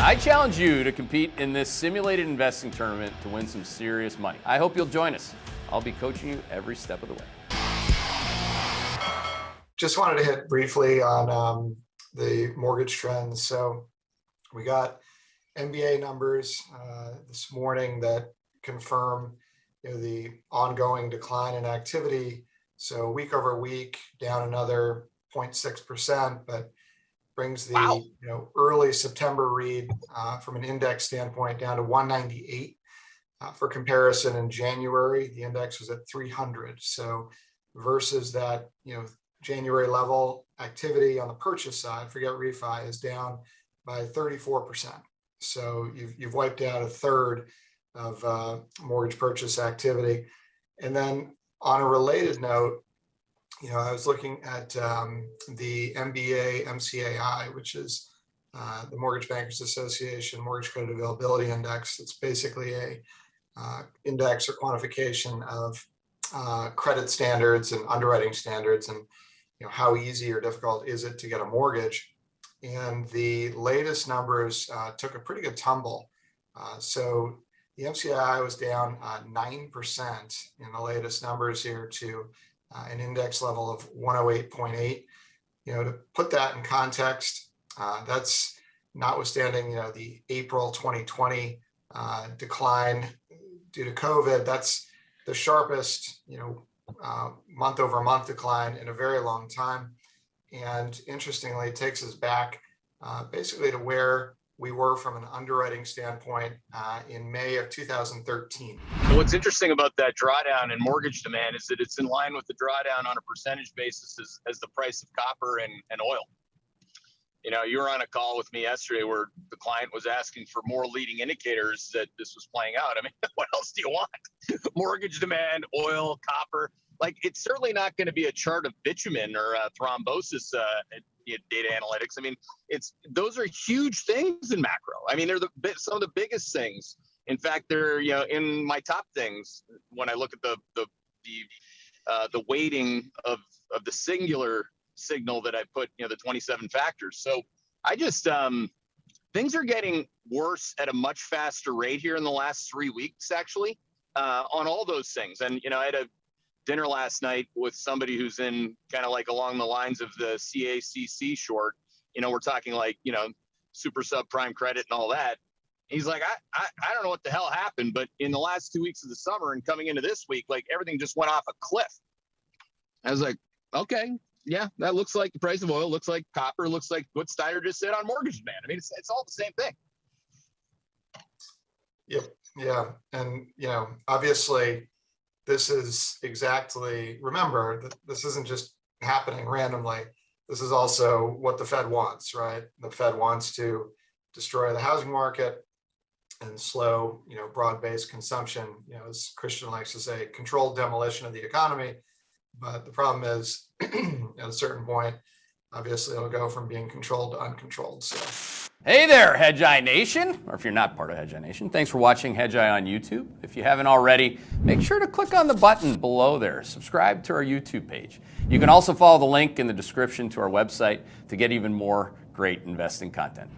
I challenge you to compete in this simulated investing tournament to win some serious money. I hope you'll join us. I'll be coaching you every step of the way. Just wanted to hit briefly on the mortgage trends. So we got MBA numbers this morning that confirm the ongoing decline in activity. So week over week, down another 0.6%, but brings the early September read from an index standpoint down to 198. For comparison, in January, the index was at 300. So versus that, January level, activity on the purchase side, forget refi, is down by 34%. So you've wiped out a third of mortgage purchase activity. And then on a related note, I was looking at the MBA MCAI, which is the Mortgage Bankers Association Mortgage Credit Availability Index. It's basically a index or quantification of credit standards and underwriting standards, and how easy or difficult is it to get a mortgage. And the latest numbers took a pretty good tumble. So the MCI was down 9% in the latest numbers here to an index level of 108.8. To put that in context, that's notwithstanding the April 2020 decline due to COVID. That's the sharpest month over month decline in a very long time. And interestingly, it takes us back basically to where we were from an underwriting standpoint in May of 2013. What's interesting about that drawdown in mortgage demand is that it's in line with the drawdown on a percentage basis as the price of copper and oil. You were on a call with me yesterday where the client was asking for more leading indicators that this was playing out. I mean, what else do you want? Mortgage demand, oil, copper. Like, it's certainly not going to be a chart of bitumen or thrombosis data analytics. I mean, those are huge things in macro. I mean, they're some of the biggest things. In fact, they're in my top things when I look at the weighting of the singular signal that I put, the 27 factors. So I just things are getting worse at a much faster rate here in the last 3 weeks, actually, on all those things. And I had a dinner last night with somebody who's in kind of like along the lines of the CACC short. We're talking like super subprime credit and all that. He's like, I don't know what the hell happened, but in the last 2 weeks of the summer and coming into this week, like everything just went off a cliff. I was like, okay. Yeah, that looks like the price of oil, looks like copper, looks like what Steiner just said on mortgage demand. I mean, it's all the same thing. Yep. Yeah. And, obviously this is exactly, remember that this isn't just happening randomly. This is also what the Fed wants, right? The Fed wants to destroy the housing market and slow, broad-based consumption, as Christian likes to say, controlled demolition of the economy. But the problem is, at a certain point, obviously it'll go from being controlled to uncontrolled. So, hey there, Hedgeye Nation, or if you're not part of Hedgeye Nation, thanks for watching Hedgeye on YouTube. If you haven't already, make sure to click on the button below there. Subscribe to our YouTube page. You can also follow the link in the description to our website to get even more great investing content.